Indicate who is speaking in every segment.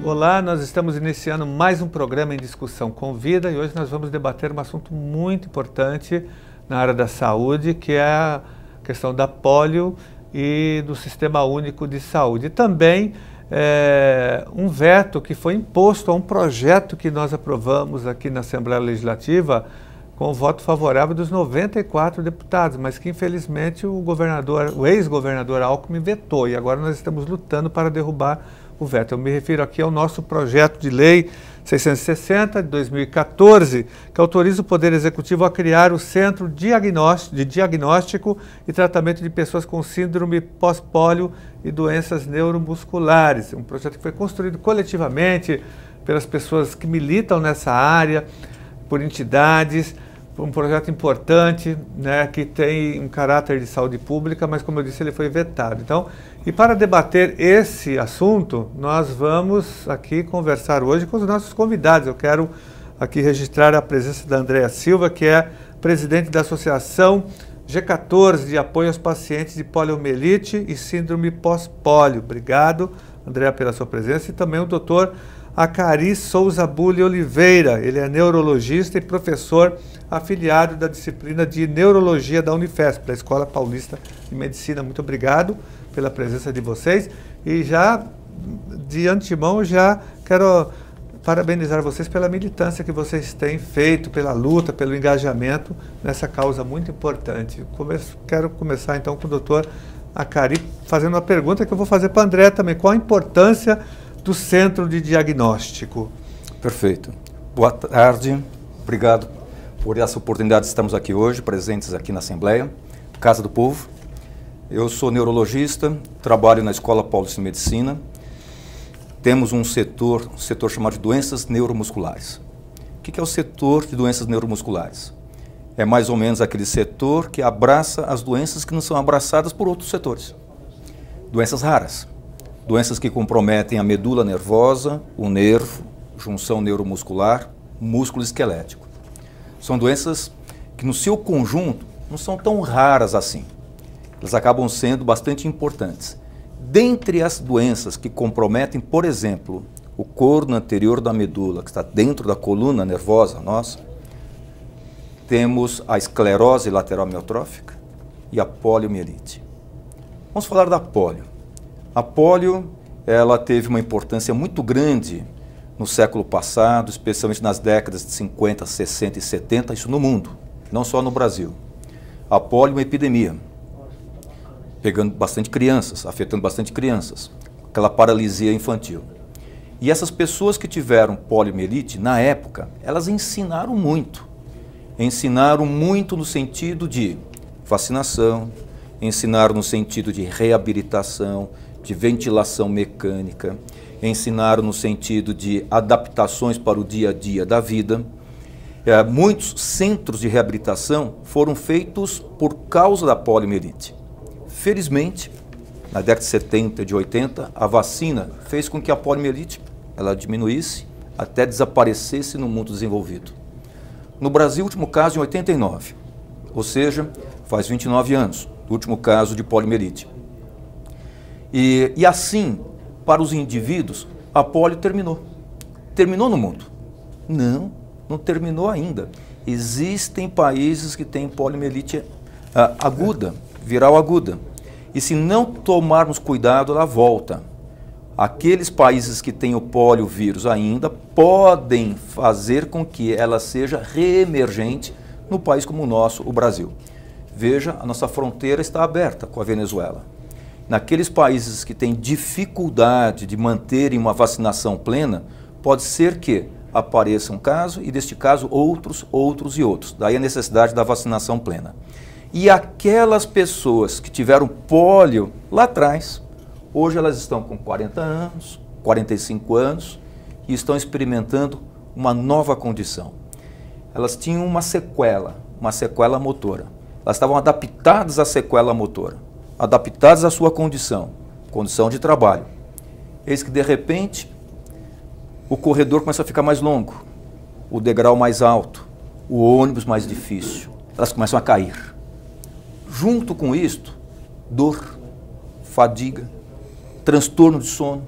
Speaker 1: Olá, nós estamos iniciando mais um programa em discussão com vida e hoje nós vamos debater um assunto muito importante na área da saúde, que é a questão da polio e do Sistema Único de Saúde. E também um veto que foi imposto a um projeto que nós aprovamos aqui na Assembleia Legislativa com o voto favorável dos 94 deputados, mas que infelizmente o ex-governador Alckmin vetou e agora nós estamos lutando para derrubar o veto. Eu me refiro aqui ao nosso projeto de lei 660 de 2014, que autoriza o Poder Executivo a criar o Centro de Diagnóstico e Tratamento de Pessoas com Síndrome Pós-Pólio e Doenças Neuromusculares. Um projeto que foi construído coletivamente pelas pessoas que militam nessa área, por entidades, um projeto importante, né, que tem um caráter de saúde pública, mas como eu disse, ele foi vetado. Então, e para debater esse assunto, nós vamos aqui conversar hoje com os nossos convidados. Eu quero aqui registrar a presença da Andréa Silva, que é presidente da Associação G14 de Apoio aos Pacientes de Poliomielite e Síndrome Pós-Pólio. Obrigado, Andréa, pela sua presença. E também o doutor Acari Souza Bulli Oliveira. Ele é neurologista e professor afiliado da disciplina de Neurologia da Unifesp, da Escola Paulista de Medicina. Muito obrigado pela presença de vocês. E já, de antemão, já quero parabenizar vocês pela militância que vocês têm feito, pela luta, pelo engajamento nessa causa muito importante. Quero começar, então, com o doutor Acari, fazendo uma pergunta que eu vou fazer para a André também. Qual a importância do Centro de Diagnóstico?
Speaker 2: Perfeito. Boa tarde, obrigado por essa oportunidade de estarmos aqui hoje, presentes aqui na Assembleia, Casa do Povo. Eu sou neurologista, trabalho na Escola Paulista de Medicina. Temos um setor chamado de doenças neuromusculares. O que é o setor de doenças neuromusculares? É mais ou menos aquele setor que abraça as doenças que não são abraçadas por outros setores. Doenças raras. Doenças que comprometem a medula nervosa, o nervo, junção neuromuscular, músculo esquelético. São doenças que no seu conjunto não são tão raras assim. Elas acabam sendo bastante importantes. Dentre as doenças que comprometem, por exemplo, o corno anterior da medula, que está dentro da coluna nervosa nossa, temos a esclerose lateral amiotrófica e a poliomielite. Vamos falar da polio. A polio, ela teve uma importância muito grande no século passado, especialmente nas décadas de 50, 60 e 70, isso no mundo, não só no Brasil. A polio é uma epidemia, pegando bastante crianças, afetando bastante crianças, aquela paralisia infantil. E essas pessoas que tiveram poliomielite, na época, elas ensinaram muito no sentido de vacinação, ensinaram no sentido de reabilitação, de ventilação mecânica, ensinaram no sentido de adaptações para o dia a dia da vida. Muitos centros de reabilitação foram feitos por causa da poliomielite. Felizmente, na década de 70 e de 80, a vacina fez com que a poliomielite ela diminuísse até desaparecesse no mundo desenvolvido. No Brasil, o último caso em 89, ou seja, faz 29 anos, o último caso de poliomielite. E assim, para os indivíduos, a polio terminou. Terminou no mundo? Não terminou ainda. Existem países que têm poliomielite aguda, viral aguda. E se não tomarmos cuidado, ela volta. Aqueles países que têm o poliovírus ainda podem fazer com que ela seja reemergente no país como o nosso, o Brasil. Veja, a nossa fronteira está aberta com a Venezuela. Naqueles países que têm dificuldade de manterem uma vacinação plena, pode ser que apareça um caso e, deste caso, outros e outros. Daí a necessidade da vacinação plena. E aquelas pessoas que tiveram polio lá atrás, hoje elas estão com 40 anos, 45 anos e estão experimentando uma nova condição. Elas tinham uma sequela motora. Elas estavam adaptadas à sequela motora, adaptadas à sua condição de trabalho. Eis que, de repente, o corredor começa a ficar mais longo, o degrau mais alto, o ônibus mais difícil. Elas começam a cair. Junto com isto, dor, fadiga, transtorno de sono,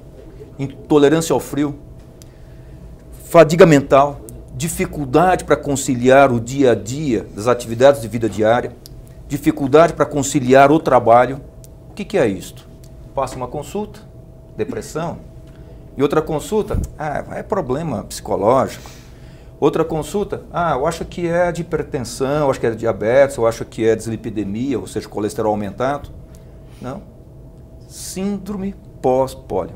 Speaker 2: intolerância ao frio, fadiga mental, dificuldade para conciliar o dia a dia das atividades de vida diária, dificuldade para conciliar o trabalho. O que é isto? Passa uma consulta, depressão, e outra consulta, é problema psicológico. Outra consulta, eu acho que é de hipertensão, eu acho que é de diabetes, eu acho que é dislipidemia, ou seja, colesterol aumentado. Não. Síndrome pós-pólio.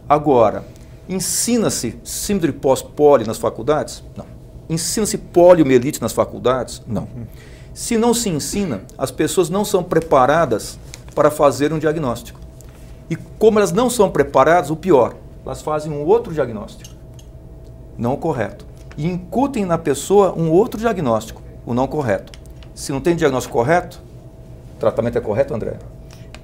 Speaker 2: Agora, ensina-se síndrome pós-pólio nas faculdades? Não. Ensina-se poliomielite nas faculdades? Não. Se não se ensina, as pessoas não são preparadas para fazer um diagnóstico. E como elas não são preparadas, o pior, elas fazem um outro diagnóstico, não o correto. E incutem na pessoa um outro diagnóstico, o não correto. Se não tem diagnóstico correto, o tratamento é correto, André?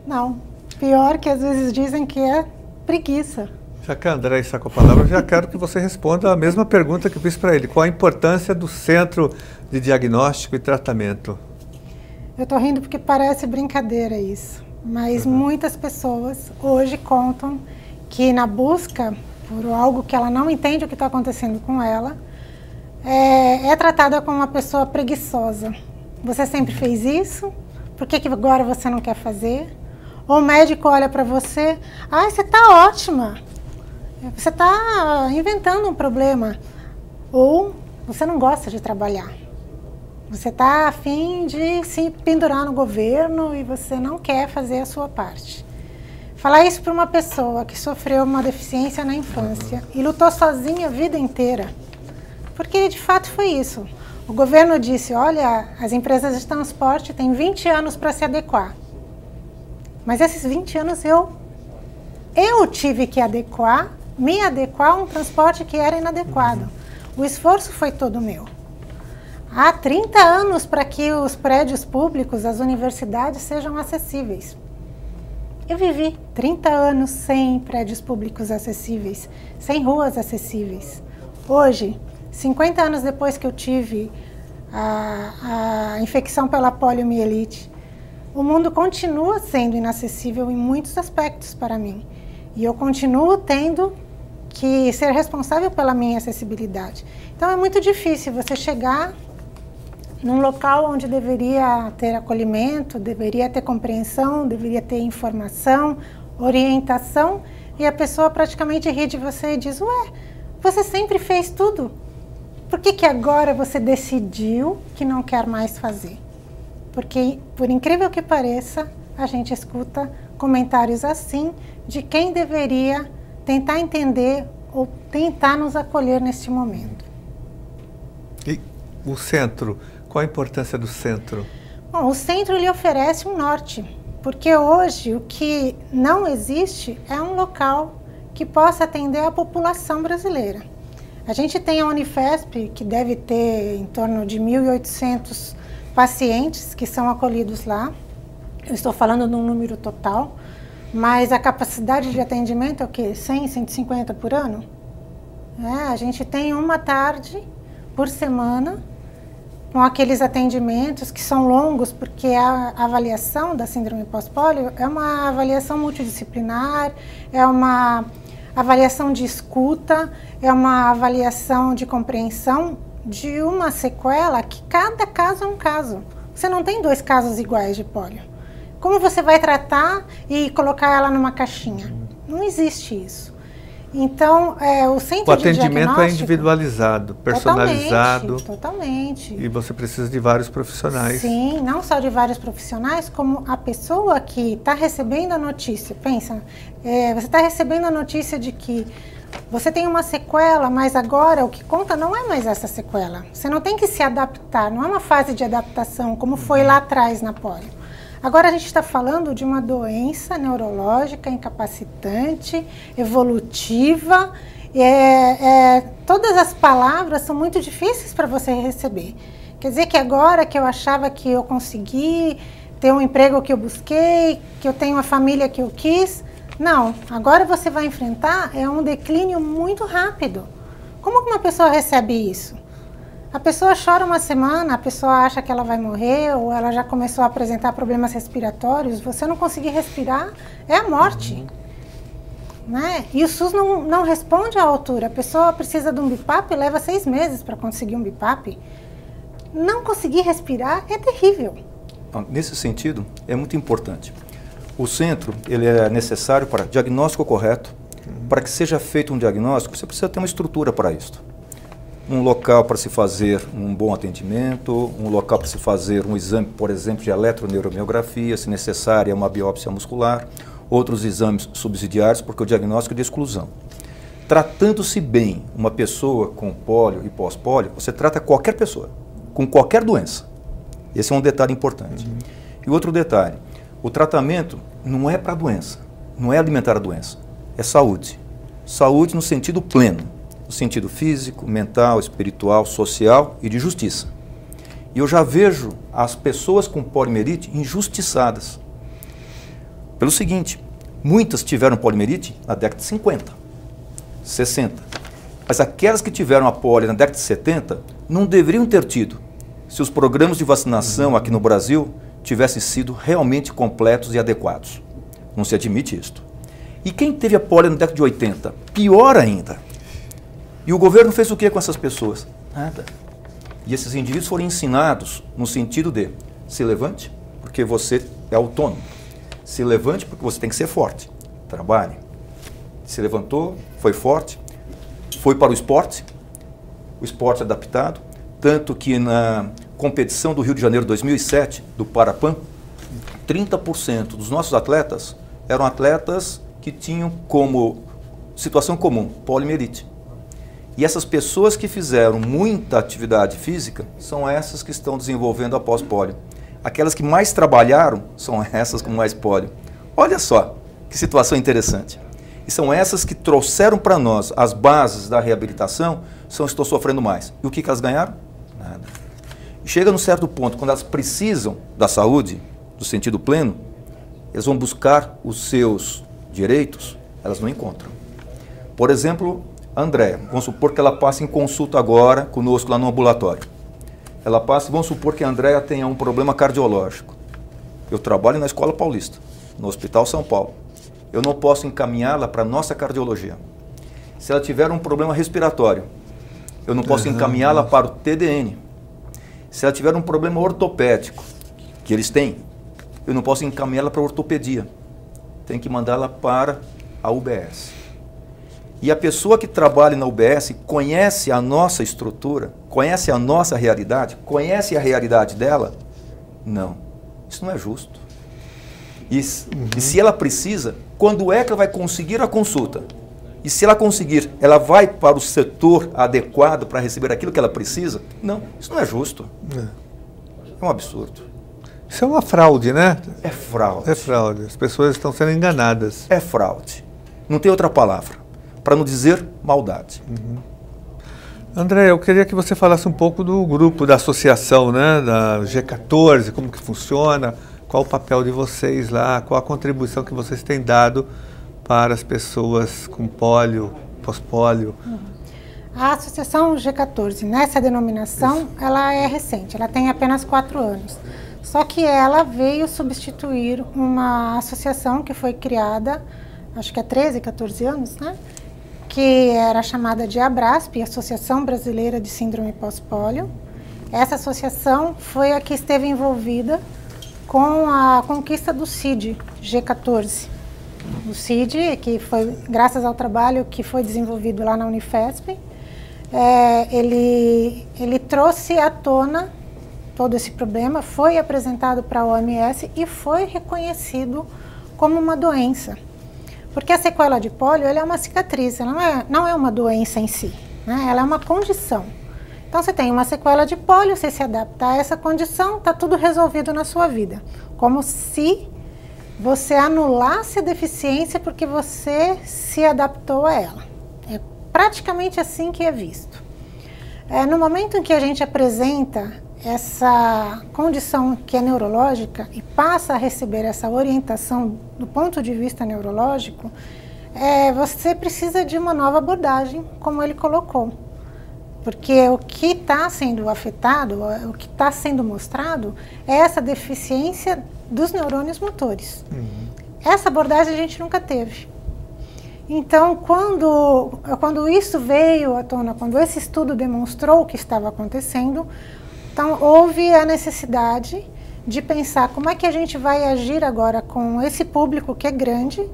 Speaker 3: Não. Pior que às vezes dizem que é preguiça.
Speaker 1: Já que a André está com a palavra, eu já quero que você responda a mesma pergunta que eu fiz para ele. Qual a importância do centro de diagnóstico e tratamento?
Speaker 3: Eu estou rindo porque parece brincadeira isso. Mas muitas pessoas hoje contam que na busca por algo que ela não entende o que está acontecendo com ela, é tratada como uma pessoa preguiçosa. Você sempre fez isso? Por que agora você não quer fazer? Ou o médico olha para você, você está ótima, você está inventando um problema. Ou você não gosta de trabalhar. Você está a fim de se pendurar no governo e você não quer fazer a sua parte. Falar isso para uma pessoa que sofreu uma deficiência na infância e lutou sozinha a vida inteira. Porque de fato foi isso. O governo disse, olha, as empresas de transporte têm 20 anos para se adequar. Mas esses 20 anos eu tive que me adequar a um transporte que era inadequado. O esforço foi todo meu. Há 30 anos para que os prédios públicos, as universidades sejam acessíveis. Eu vivi 30 anos sem prédios públicos acessíveis, sem ruas acessíveis. Hoje, 50 anos depois que eu tive a infecção pela poliomielite, o mundo continua sendo inacessível em muitos aspectos para mim. E eu continuo tendo que ser responsável pela minha acessibilidade. Então é muito difícil você chegar num local onde deveria ter acolhimento, deveria ter compreensão, deveria ter informação, orientação, e a pessoa praticamente ri de você e diz, você sempre fez tudo. Por que agora você decidiu que não quer mais fazer? Porque, por incrível que pareça, a gente escuta comentários assim de quem deveria tentar entender ou tentar nos acolher neste momento.
Speaker 1: E o centro? Qual a importância do centro?
Speaker 3: Bom, o centro lhe oferece um norte, porque hoje o que não existe é um local que possa atender a população brasileira. A gente tem a Unifesp, que deve ter em torno de 1.800 pacientes que são acolhidos lá. Eu estou falando de um número total, mas a capacidade de atendimento é o quê? 100, 150 por ano? A gente tem uma tarde por semana com aqueles atendimentos que são longos, porque a avaliação da síndrome pós-pólio é uma avaliação multidisciplinar, é uma avaliação de escuta, é uma avaliação de compreensão de uma sequela que cada caso é um caso. Você não tem 2 casos iguais de pólio. Como você vai tratar e colocar ela numa caixinha? Não existe isso. Então, o centro de diagnóstico... O atendimento é individualizado, personalizado. Totalmente.
Speaker 1: E você precisa de vários profissionais.
Speaker 3: Sim, não só de vários profissionais, como a pessoa que está recebendo a notícia. Pensa, você está recebendo a notícia de que você tem uma sequela, mas agora o que conta não é mais essa sequela. Você não tem que se adaptar, não é uma fase de adaptação, como foi lá atrás na pólio. Agora a gente está falando de uma doença neurológica, incapacitante, evolutiva. Todas as palavras são muito difíceis para você receber. Quer dizer que agora que eu achava que eu consegui ter um emprego que eu busquei, que eu tenho uma família que eu quis, não. Agora você vai enfrentar um declínio muito rápido. Como que uma pessoa recebe isso? A pessoa chora uma semana, a pessoa acha que ela vai morrer, ou ela já começou a apresentar problemas respiratórios, você não conseguir respirar, é a morte. né? E o SUS não responde à altura. A pessoa precisa de um BIPAP e leva 6 meses para conseguir um BIPAP. Não conseguir respirar é terrível.
Speaker 2: Nesse sentido, é muito importante. O centro, ele é necessário para diagnóstico correto. Para que seja feito um diagnóstico, você precisa ter uma estrutura para isso. Um local para se fazer um bom atendimento, um local para se fazer um exame, por exemplo, de eletroneuromiografia, se necessária uma biópsia muscular, outros exames subsidiários, porque o diagnóstico é de exclusão. Tratando-se bem uma pessoa com pólio e pós-pólio, você trata qualquer pessoa, com qualquer doença. Esse é um detalhe importante. E outro detalhe, o tratamento não é para a doença, não é alimentar a doença, é saúde. Saúde no sentido pleno. No sentido físico, mental, espiritual, social e de justiça. E eu já vejo as pessoas com poliomielite injustiçadas. Pelo seguinte, muitas tiveram poliomielite na década de 50, 60. Mas aquelas que tiveram a polio na década de 70 não deveriam ter tido, se os programas de vacinação aqui no Brasil tivessem sido realmente completos e adequados. Não se admite isto. E quem teve a polio na década de 80? Pior ainda. E o governo fez o que com essas pessoas? Nada. E esses indivíduos foram ensinados no sentido de se levante porque você é autônomo. Se levante porque você tem que ser forte. Trabalhe. Se levantou, foi forte, foi para o esporte adaptado, tanto que na competição do Rio de Janeiro 2007, do Parapan, 30% dos nossos atletas eram atletas que tinham como situação comum poliomielite. E essas pessoas que fizeram muita atividade física são essas que estão desenvolvendo a pós-pólio. Aquelas que mais trabalharam são essas com mais pólio. Olha só, que situação interessante. E são essas que trouxeram para nós as bases da reabilitação, são as que estão sofrendo mais. E o que elas ganharam? Nada. E chega num certo ponto, quando elas precisam da saúde, do sentido pleno, eles vão buscar os seus direitos, elas não encontram. Por exemplo, a Andréia, vamos supor que ela passe em consulta agora conosco lá no ambulatório. Ela passa, vamos supor que a Andréia tenha um problema cardiológico. Eu trabalho na Escola Paulista, no Hospital São Paulo. Eu não posso encaminhá-la para a nossa cardiologia. Se ela tiver um problema respiratório, eu não posso encaminhá-la para o TDN. Se ela tiver um problema ortopédico, que eles têm, eu não posso encaminhá-la para a ortopedia. Tem que mandá-la para a UBS. E a pessoa que trabalha na UBS conhece a nossa estrutura, conhece a nossa realidade, conhece a realidade dela? Não. Isso não é justo. E se ela precisa, quando é que ela vai conseguir a consulta? E se ela conseguir, ela vai para o setor adequado para receber aquilo que ela precisa? Não, isso não é justo. É um absurdo.
Speaker 1: Isso é uma fraude, né?
Speaker 2: É fraude.
Speaker 1: É fraude. As pessoas estão sendo enganadas.
Speaker 2: É fraude. Não tem outra palavra. Para não dizer maldade.
Speaker 1: André, eu queria que você falasse um pouco do grupo, da associação, né? Da G14, como que funciona, qual o papel de vocês lá, qual a contribuição que vocês têm dado para as pessoas com pólio, pós-pólio.
Speaker 3: A Associação G14, nessa denominação, ela é recente, ela tem apenas 4 anos. Só que ela veio substituir uma associação que foi criada, acho que há 13, 14 anos, né? Que era chamada de ABRASP, Associação Brasileira de Síndrome Pós-Pólio. Essa associação foi a que esteve envolvida com a conquista do CID G14. O CID, que foi graças ao trabalho que foi desenvolvido lá na Unifesp, ele trouxe à tona todo esse problema, foi apresentado para a OMS e foi reconhecido como uma doença. Porque a sequela de pólio ela é uma cicatriz, ela não é uma doença em si, né? Ela é uma condição. Então você tem uma sequela de pólio, você se adapta a essa condição, está tudo resolvido na sua vida. Como se você anulasse a deficiência porque você se adaptou a ela. É praticamente assim que é visto. No momento em que a gente apresenta essa condição que é neurológica e passa a receber essa orientação do ponto de vista neurológico, você precisa de uma nova abordagem, como ele colocou. Porque o que está sendo afetado, o que está sendo mostrado, é essa deficiência dos neurônios motores. Essa abordagem a gente nunca teve. Então, quando isso veio à tona, quando esse estudo demonstrou o que estava acontecendo, então houve a necessidade de pensar como é que a gente vai agir agora com esse público que é grande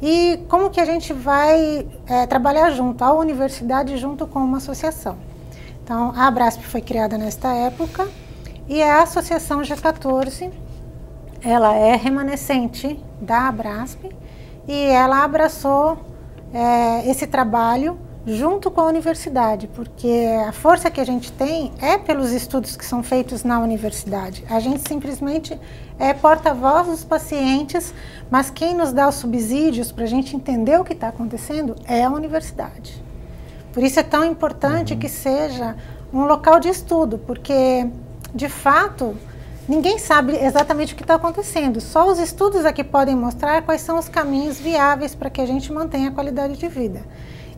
Speaker 3: e como que a gente vai trabalhar junto, a universidade junto com uma associação. Então, a Abrasp foi criada nesta época e a Associação G14, ela é remanescente da Abrasp e ela abraçou esse trabalho junto com a universidade, porque a força que a gente tem é pelos estudos que são feitos na universidade. A gente simplesmente é porta-voz dos pacientes, mas quem nos dá os subsídios para a gente entender o que está acontecendo é a universidade. Por isso é tão importante que seja um local de estudo, porque, de fato, ninguém sabe exatamente o que está acontecendo. Só os estudos aqui podem mostrar quais são os caminhos viáveis para que a gente mantenha a qualidade de vida.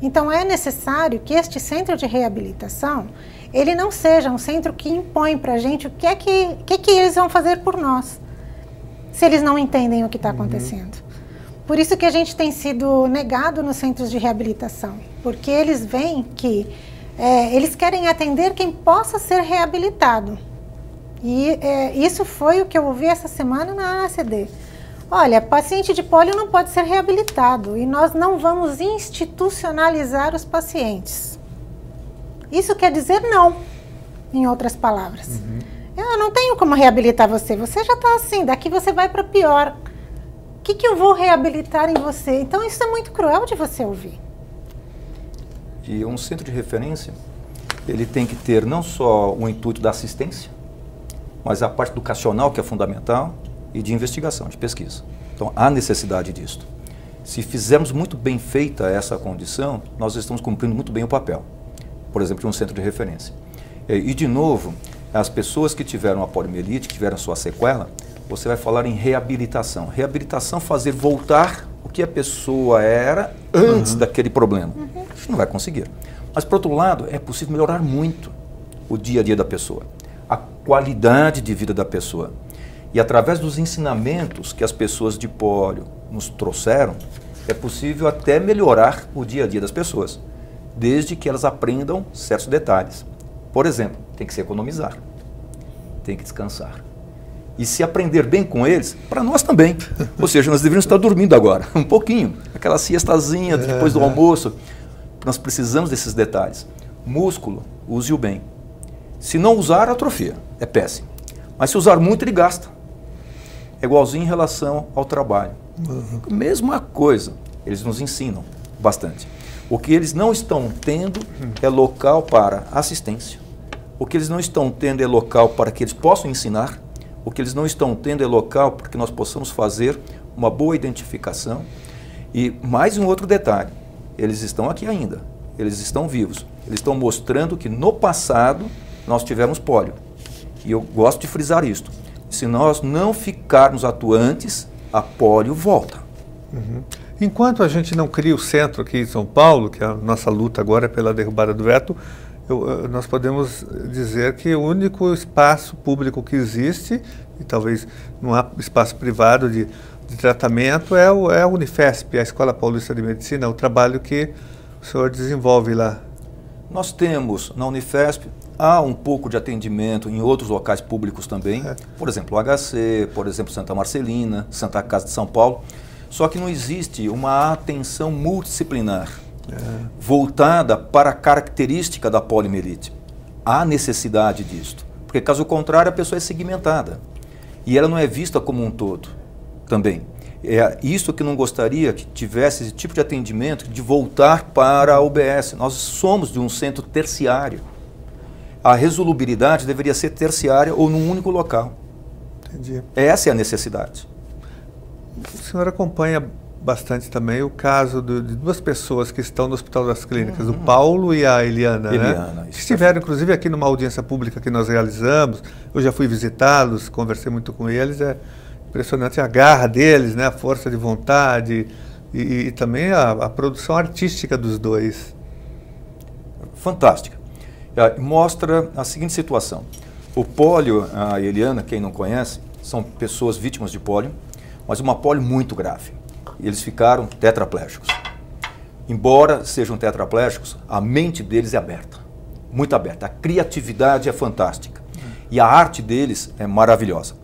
Speaker 3: Então, é necessário que este centro de reabilitação, ele não seja um centro que impõe para a gente o que é que eles vão fazer por nós, se eles não entendem o que está acontecendo. Por isso que a gente tem sido negado nos centros de reabilitação, porque eles veem que eles querem atender quem possa ser reabilitado. E isso foi o que eu ouvi essa semana na ACD. Olha, paciente de pólio não pode ser reabilitado e nós não vamos institucionalizar os pacientes. Isso quer dizer não, em outras palavras. Eu não tenho como reabilitar você, você já está assim, daqui você vai para pior. O que eu vou reabilitar em você? Então isso é muito cruel de você ouvir.
Speaker 2: E um centro de referência, ele tem que ter não só o intuito da assistência, mas a parte educacional, que é fundamental, e de investigação, de pesquisa. Então, há necessidade disso. Se fizermos muito bem feita essa condição, nós estamos cumprindo muito bem o papel, por exemplo, de um centro de referência. E, de novo, as pessoas que tiveram a poliomielite, que tiveram sua sequela, você vai falar em reabilitação. Reabilitação, fazer voltar o que a pessoa era antes daquele problema. A gente não vai conseguir. Mas, por outro lado, é possível melhorar muito o dia a dia da pessoa, a qualidade de vida da pessoa. E através dos ensinamentos que as pessoas de pólio nos trouxeram, é possível até melhorar o dia a dia das pessoas, desde que elas aprendam certos detalhes. Por exemplo, tem que se economizar, tem que descansar. E se aprender bem com eles, para nós também. Ou seja, nós deveríamos estar dormindo agora, um pouquinho, aquela siestazinha depois do almoço. Nós precisamos desses detalhes. Músculo, use-o bem. Se não usar, atrofia, é péssimo. Mas se usar muito, ele gasta. É igualzinho em relação ao trabalho. Mesma coisa, eles nos ensinam bastante. O que eles não estão tendo é local para assistência. O que eles não estão tendo é local para que eles possam ensinar. O que eles não estão tendo é local para que nós possamos fazer uma boa identificação. E mais um outro detalhe, eles estão aqui ainda, eles estão vivos. Eles estão mostrando que no passado nós tivemos pólio. E eu gosto de frisar isto. Se nós não ficarmos atuantes, a pólio volta.
Speaker 1: Enquanto a gente não cria o centro aqui em São Paulo, que a nossa luta agora é pela derrubada do veto, nós podemos dizer que o único espaço público que existe, e talvez não há espaço privado de tratamento, é a Unifesp, a Escola Paulista de Medicina, o trabalho que o senhor desenvolve lá.
Speaker 2: Nós temos na Unifesp, há um pouco de atendimento em outros locais públicos também, por exemplo, o HC, por exemplo, Santa Marcelina, Santa Casa de São Paulo, só que não existe uma atenção multidisciplinar voltada para a característica da poliomielite. Há necessidade disto, porque caso contrário a pessoa é segmentada e ela não é vista como um todo também. É isso que não gostaria que tivesse esse tipo de atendimento, de voltar para a UBS. Nós somos de um centro terciário. A resolubilidade deveria ser terciária ou num único local.
Speaker 1: Entendi.
Speaker 2: Essa é a necessidade.
Speaker 1: O senhor acompanha bastante também o caso de duas pessoas que estão no Hospital das Clínicas, o Paulo e a Eliana, né? Que estiveram, inclusive, aqui numa audiência pública que nós realizamos. Eu já fui visitá-los, conversei muito com eles. É impressionante a garra deles, né? A força de vontade e também a produção artística dos dois.
Speaker 2: Fantástica. Mostra a seguinte situação. O pólio, a Eliana, quem não conhece, são pessoas vítimas de pólio, mas uma pólio muito grave. Eles ficaram tetraplégicos. embora sejam tetraplégicos, a mente deles é aberta, muito aberta. A criatividade é fantástica e a arte deles é maravilhosa.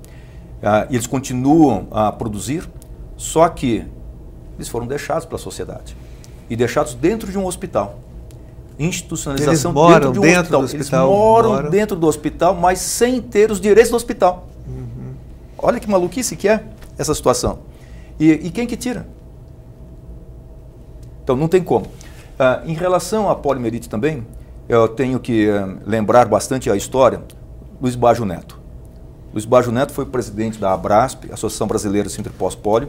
Speaker 2: Eles continuam a produzir, só que eles foram deixados pela sociedade e deixados dentro de um hospital. Institucionalização dentro de um hospital. Eles moram dentro do hospital, mas sem ter os direitos do hospital. Olha que maluquice que é essa situação. E quem que tira? Então não tem como. Em relação à poliomielite também, eu tenho que lembrar bastante a história do Luiz Baggio Neto. Luiz Baggio Neto foi presidente da ABRASP, Associação Brasileira de Síndrome Pós-Pólio.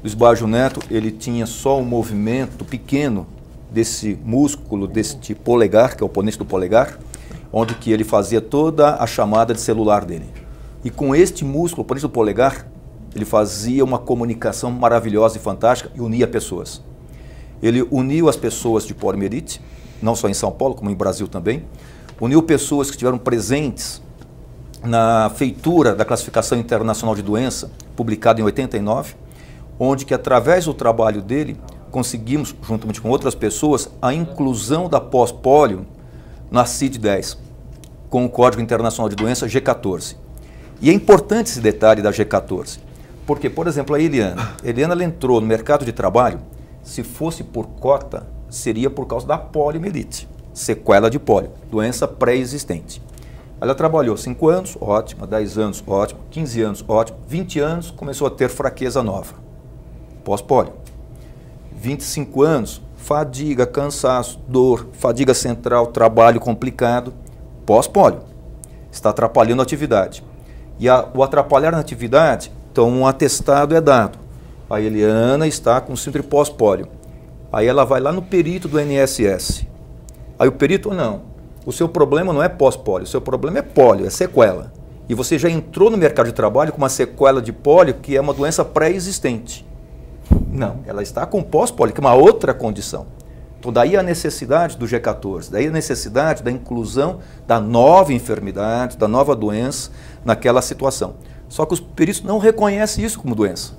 Speaker 2: Luiz Baggio Neto, ele tinha só um movimento pequeno desse músculo, deste polegar, que é o oponente do polegar, onde que ele fazia toda a chamada de celular dele. E com este músculo, o oponente do polegar, ele fazia uma comunicação maravilhosa e fantástica e unia pessoas. Ele uniu as pessoas de poliomielite, não só em São Paulo, como em Brasil também, uniu pessoas que estiveram presentes na feitura da Classificação Internacional de Doença, publicada em 89, onde que através do trabalho dele, conseguimos, juntamente com outras pessoas, a inclusão da pós-pólio na CID-10, com o Código Internacional de Doença G14. E é importante esse detalhe da G14, porque, por exemplo, a Eliana ela entrou no mercado de trabalho, se fosse por cota, seria por causa da poliomielite, sequela de pólio, doença pré-existente. Ela trabalhou 5 anos, ótimo, 10 anos, ótimo, 15 anos, ótimo, 20 anos, começou a ter fraqueza nova, pós-pólio. 25 anos, fadiga, cansaço, dor, fadiga central, trabalho complicado, pós-pólio. Está atrapalhando a atividade. E o atrapalhar na atividade, então um atestado é dado. A Eliana está com síndrome pós-pólio. Aí ela vai lá no perito do INSS. Aí o perito, não, o seu problema não é pós-pólio, o seu problema é pólio, é sequela. E você já entrou no mercado de trabalho com uma sequela de pólio que é uma doença pré-existente. Não, ela está com pós-pólio, que é uma outra condição. Então daí a necessidade do G14, daí a necessidade da inclusão da nova enfermidade, da nova doença naquela situação. Só que os peritos não reconhecem isso como doença,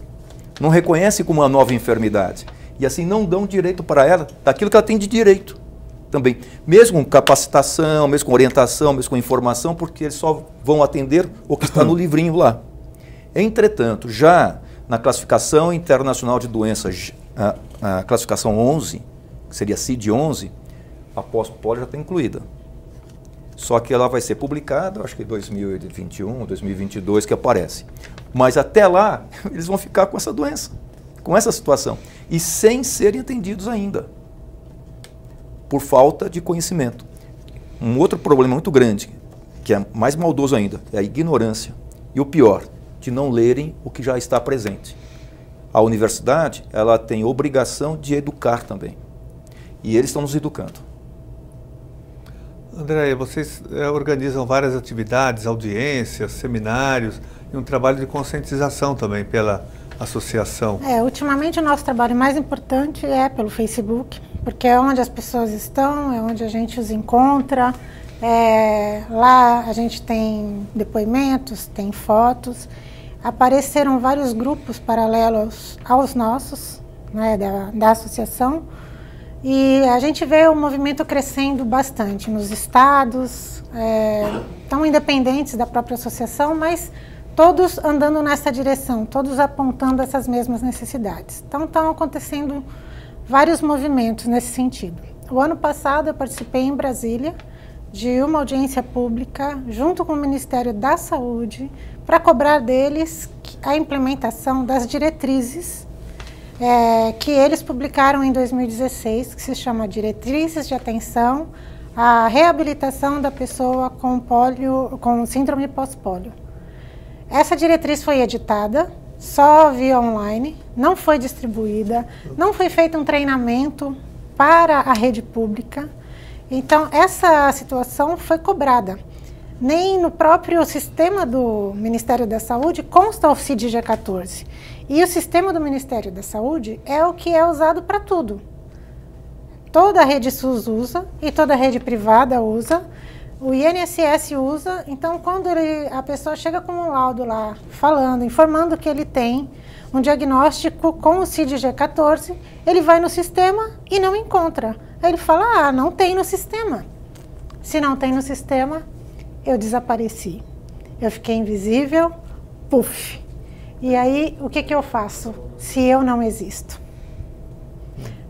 Speaker 2: não reconhecem como uma nova enfermidade e assim não dão direito para ela daquilo que ela tem de direito também. Mesmo com capacitação, mesmo com orientação, mesmo com informação, porque eles só vão atender o que está no livrinho lá. Entretanto, já na Classificação Internacional de Doenças, a classificação 11, que seria CID-11, a pós-pólio já está incluída. Só que ela vai ser publicada, acho que em 2021, 2022 que aparece. Mas até lá, eles vão ficar com essa doença, com essa situação, e sem serem atendidos ainda, por falta de conhecimento. Um outro problema muito grande, que é mais maldoso ainda, é a ignorância. E o pior, de não lerem o que já está presente. A universidade, ela tem obrigação de educar também. E eles estão nos educando.
Speaker 1: Andréia, vocês organizam várias atividades, audiências, seminários e um trabalho de conscientização também pela associação.
Speaker 3: Ultimamente o nosso trabalho mais importante é pelo Facebook, porque é onde as pessoas estão, é onde a gente os encontra. Lá a gente tem depoimentos, tem fotos. Apareceram vários grupos paralelos aos nossos, né, da associação, e a gente vê o movimento crescendo bastante nos estados, tão independentes da própria associação, mas todos andando nessa direção, todos apontando essas mesmas necessidades. Então estão acontecendo vários movimentos nesse sentido. O ano passado eu participei em Brasília de uma audiência pública junto com o Ministério da Saúde para cobrar deles a implementação das diretrizes que eles publicaram em 2016, que se chama Diretrizes de Atenção à Reabilitação da Pessoa com Síndrome Pós-Pólio. Essa diretriz foi editada só via online, não foi distribuída, não foi feito um treinamento para a rede pública. Então, essa situação foi cobrada. Nem no próprio sistema do Ministério da Saúde consta o CID-G14. E o sistema do Ministério da Saúde é o que é usado para tudo. Toda a rede SUS usa e toda a rede privada usa, o INSS usa. Então, quando a pessoa chega com um laudo lá, falando, informando que ele tem um diagnóstico com o CID-G14, ele vai no sistema e não encontra. Aí ele fala, ah, não tem no sistema. Se não tem no sistema, eu desapareci. Eu fiquei invisível, puf. E aí, o que eu faço se eu não existo?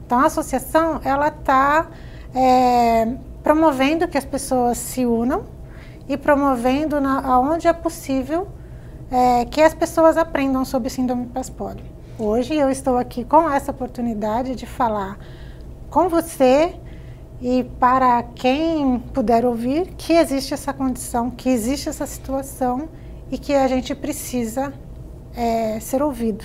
Speaker 3: Então, a associação, ela está promovendo que as pessoas se unam e promovendo, aonde é possível, que as pessoas aprendam sobre síndrome pós-pólio. Hoje eu estou aqui com essa oportunidade de falar com você e para quem puder ouvir que existe essa condição, que existe essa situação e que a gente precisa ser ouvido.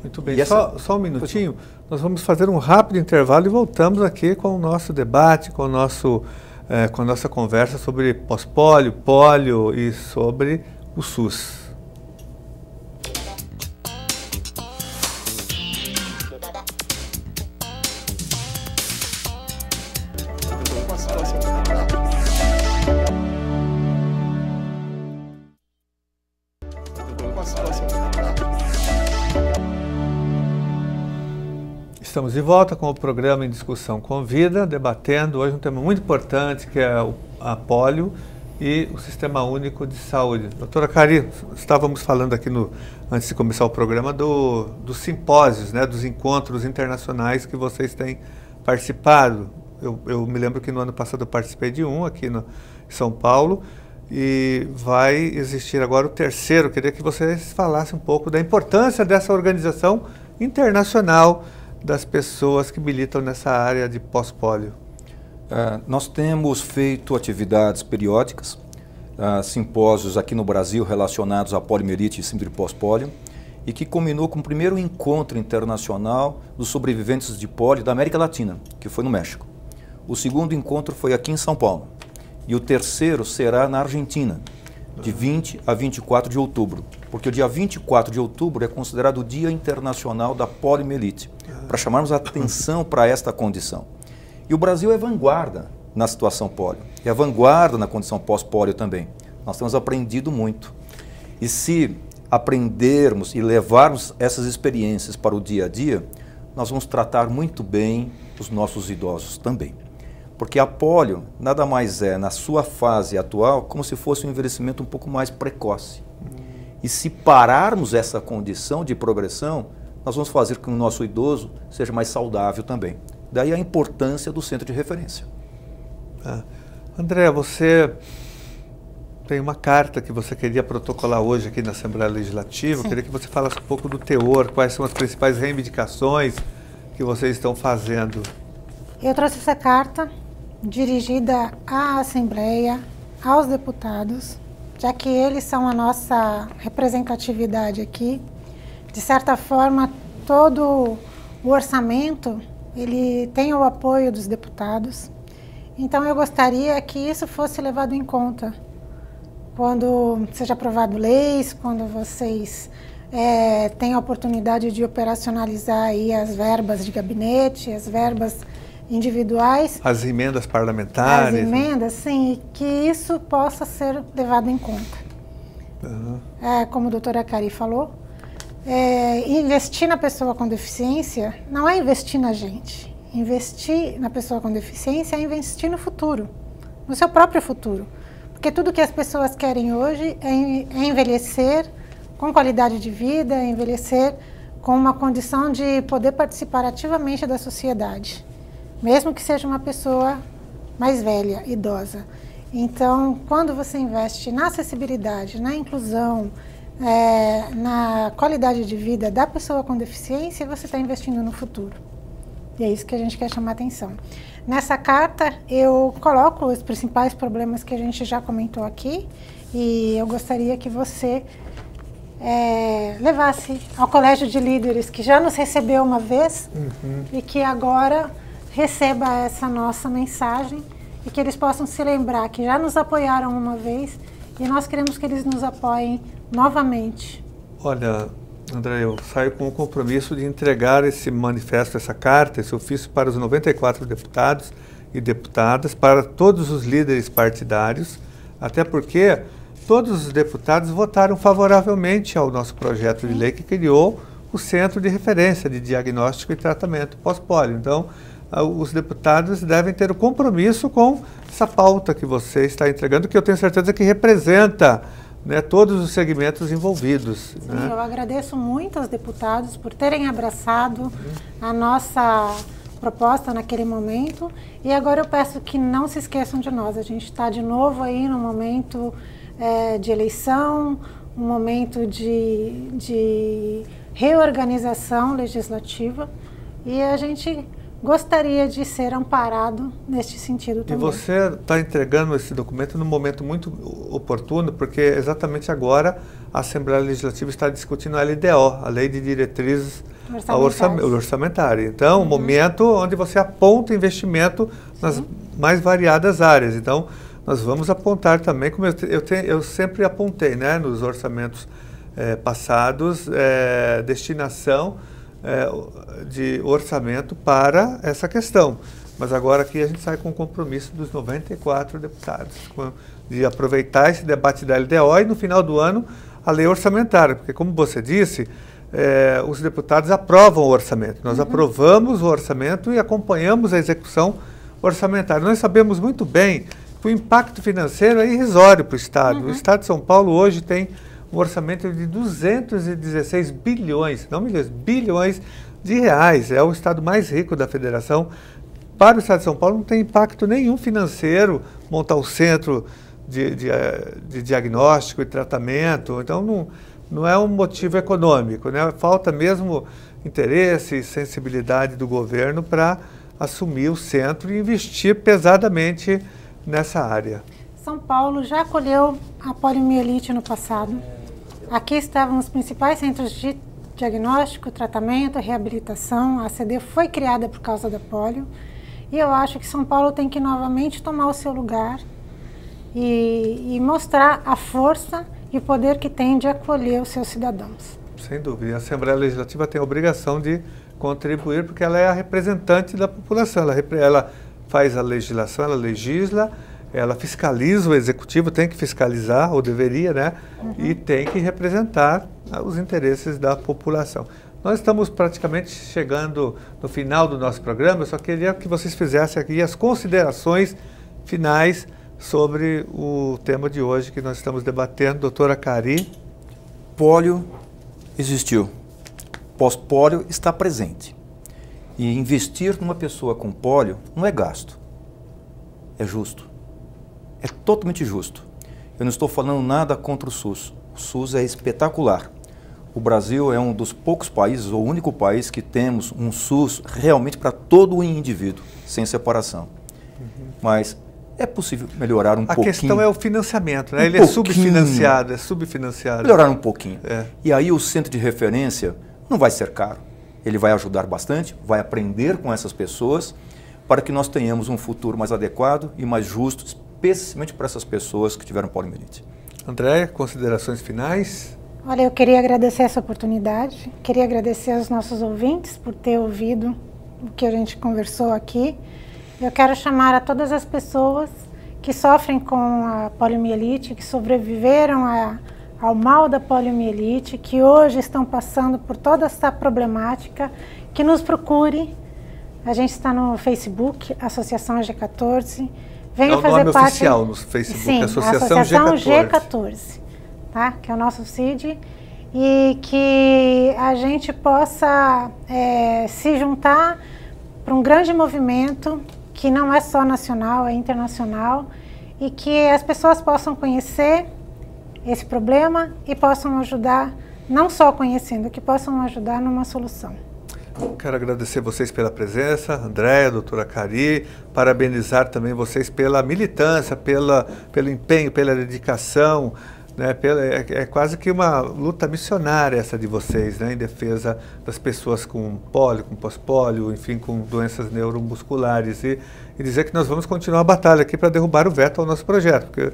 Speaker 1: Muito bem, só um minutinho, nós vamos fazer um rápido intervalo e voltamos aqui com o nosso debate, com a nossa conversa sobre pós-pólio, pólio e sobre o SUS. Estamos de volta com o programa Em Discussão com Vida, debatendo hoje um tema muito importante, que é a pólio e o Sistema Único de Saúde. Doutora Cari, estávamos falando aqui, antes de começar o programa, dos simpósios, né, dos encontros internacionais que vocês têm participado. Eu me lembro que no ano passado eu participei de um aqui em São Paulo, e vai existir agora o terceiro. Eu queria que vocês falassem um pouco da importância dessa organização internacional das pessoas que militam nessa área de pós-pólio.
Speaker 2: Nós temos feito atividades periódicas, simpósios aqui no Brasil relacionados à poliomielite e síndrome pós-pólio, e que culminou com o primeiro encontro internacional dos sobreviventes de pólio da América Latina, que foi no México. O segundo encontro foi aqui em São Paulo, e o terceiro será na Argentina, de 20 a 24 de outubro, porque o dia 24 de outubro é considerado o Dia Internacional da Poliomielite, para chamarmos a atenção para esta condição. E o Brasil é vanguarda na situação pólio, e é vanguarda na condição pós-pólio também. Nós temos aprendido muito. E se aprendermos e levarmos essas experiências para o dia a dia, nós vamos tratar muito bem os nossos idosos também. Porque a pólio nada mais é, na sua fase atual, como se fosse um envelhecimento um pouco mais precoce. E se pararmos essa condição de progressão, nós vamos fazer com que o nosso idoso seja mais saudável também. Daí a importância do centro de referência.
Speaker 1: André, você tem uma carta que você queria protocolar hoje aqui na Assembleia Legislativa. Sim. Eu queria que você falasse um pouco do teor, quais são as principais reivindicações que vocês estão fazendo.
Speaker 3: Eu trouxe essa carta dirigida à Assembleia, aos deputados, já que eles são a nossa representatividade aqui. De certa forma, todo o orçamento, ele tem o apoio dos deputados. Então, eu gostaria que isso fosse levado em conta quando seja aprovado leis, quando vocês tenham a oportunidade de operacionalizar aí as verbas de gabinete, as verbas individuais.
Speaker 1: As emendas parlamentares.
Speaker 3: As emendas, sim, e que isso possa ser levado em conta. Como a doutora Cari falou, investir na pessoa com deficiência não é investir na gente. Investir na pessoa com deficiência é investir no futuro, no seu próprio futuro. Porque tudo que as pessoas querem hoje é envelhecer com qualidade de vida, é envelhecer com uma condição de poder participar ativamente da sociedade, mesmo que seja uma pessoa mais velha, idosa. Então, quando você investe na acessibilidade, na inclusão, na qualidade de vida da pessoa com deficiência, você está investindo no futuro. E é isso que a gente quer chamar a atenção. Nessa carta, eu coloco os principais problemas que a gente já comentou aqui, e eu gostaria que você levasse ao Colégio de Líderes, que já nos recebeu uma vez, e que agora receba essa nossa mensagem, e que eles possam se lembrar que já nos apoiaram uma vez, e nós queremos que eles nos apoiem novamente.
Speaker 1: Olha, André, eu saio com o compromisso de entregar esse manifesto, essa carta, esse ofício para os 94 deputados e deputadas, para todos os líderes partidários, até porque todos os deputados votaram favoravelmente ao nosso projeto de lei que criou o Centro de Referência de Diagnóstico e Tratamento pós-pólio. Então, os deputados devem ter o compromisso com essa pauta que você está entregando, que eu tenho certeza que representa, né, todos os segmentos envolvidos.
Speaker 3: Sim,
Speaker 1: né?
Speaker 3: Eu agradeço muito aos deputados por terem abraçado a nossa proposta naquele momento, e agora eu peço que não se esqueçam de nós. A gente está de novo aí no momento de eleição, um momento de reorganização legislativa, e a gente gostaria de ser amparado neste sentido também.
Speaker 1: E você está entregando esse documento num momento muito oportuno, porque exatamente agora a Assembleia Legislativa está discutindo a LDO, a Lei de Diretrizes Orçamentárias. Então, um momento onde você aponta investimento nas mais variadas áreas. Então, nós vamos apontar também, como eu sempre apontei, né, nos orçamentos passados, destinação de orçamento para essa questão. Mas agora aqui a gente sai com o compromisso dos 94 deputados, de aproveitar esse debate da LDO e no final do ano a lei orçamentária, porque como você disse, os deputados aprovam o orçamento. Nós aprovamos o orçamento e acompanhamos a execução orçamentária. Nós sabemos muito bem que o impacto financeiro é irrisório para o Estado. O Estado de São Paulo hoje tem um orçamento de 216 bilhões, não milhões, bilhões de reais. É o estado mais rico da federação. Para o estado de São Paulo não tem impacto nenhum financeiro montar o centro de diagnóstico e tratamento. Então não é um motivo econômico, né? Falta mesmo interesse e sensibilidade do governo para assumir o centro e investir pesadamente nessa área.
Speaker 3: São Paulo já acolheu a poliomielite no passado. Aqui estavam os principais centros de diagnóstico, tratamento, reabilitação. A ACD foi criada por causa da polio. E eu acho que São Paulo tem que novamente tomar o seu lugar e mostrar a força e o poder que tem de acolher os seus cidadãos.
Speaker 1: Sem dúvida. A Assembleia Legislativa tem a obrigação de contribuir, porque ela é a representante da população. Ela faz a legislação, ela legisla, ela fiscaliza o executivo, tem que fiscalizar, ou deveria, né? E tem que representar os interesses da população. Nós estamos praticamente chegando no final do nosso programa. Eu só queria que vocês fizessem aqui as considerações finais sobre o tema de hoje que nós estamos debatendo. Doutora Cari.
Speaker 2: Pólio existiu. Pós-pólio está presente. E investir numa pessoa com pólio não é gasto, é justo. É totalmente justo. Eu não estou falando nada contra o SUS. O SUS é espetacular. O Brasil é um dos poucos países, ou o único país que temos um SUS realmente para todo o indivíduo, sem separação. Mas é possível melhorar um pouquinho.
Speaker 1: A questão é o financiamento, né? Ele é subfinanciado,
Speaker 2: Melhorar um pouquinho. E aí o centro de referência não vai ser caro. Ele vai ajudar bastante, vai aprender com essas pessoas para que nós tenhamos um futuro mais adequado e mais justo, especialmente para essas pessoas que tiveram poliomielite.
Speaker 1: Andréia, considerações finais?
Speaker 3: Olha, eu queria agradecer essa oportunidade, queria agradecer aos nossos ouvintes por ter ouvido o que a gente conversou aqui. Eu quero chamar a todas as pessoas que sofrem com a poliomielite, que sobreviveram ao mal da poliomielite, que hoje estão passando por toda essa problemática, que nos procure. A gente está no Facebook, Associação G14. Venha fazer
Speaker 1: nome
Speaker 3: parte
Speaker 1: oficial no Facebook,
Speaker 3: sim,
Speaker 1: Associação
Speaker 3: G14, tá? Que é o nosso CID, e que a gente possa se juntar para um grande movimento que não é só nacional, é internacional, e que as pessoas possam conhecer esse problema e possam ajudar, não só conhecendo, que possam ajudar numa solução.
Speaker 1: Quero agradecer vocês pela presença, Andréia, doutora Cari, parabenizar também vocês pela militância, pelo empenho, pela dedicação, né? É quase que uma luta missionária essa de vocês, né? Em defesa das pessoas com pólio, com pós-pólio, enfim, com doenças neuromusculares. E dizer que nós vamos continuar a batalha aqui para derrubar o veto ao nosso projeto, porque é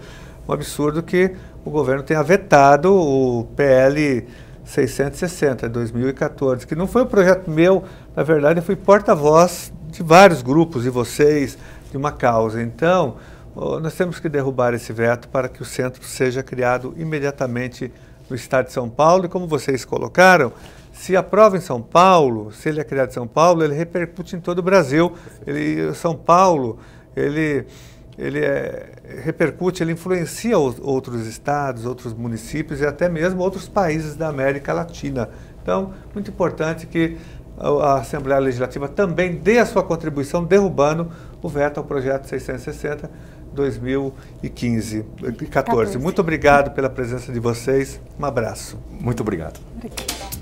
Speaker 1: um absurdo que o governo tenha vetado o PL 660, 2014, que não foi um projeto meu, na verdade eu fui porta-voz de vários grupos, e vocês, de uma causa. Então, nós temos que derrubar esse veto para que o centro seja criado imediatamente no estado de São Paulo. E como vocês colocaram, se aprova em São Paulo, se ele é criado em São Paulo, ele repercute em todo o Brasil. São Paulo, repercute, ele influencia outros estados, outros municípios e até mesmo outros países da América Latina. Então, muito importante que a Assembleia Legislativa também dê a sua contribuição derrubando o veto ao projeto 660/2014. Muito obrigado pela presença de vocês. Um abraço.
Speaker 2: Muito obrigado.
Speaker 3: Obrigada.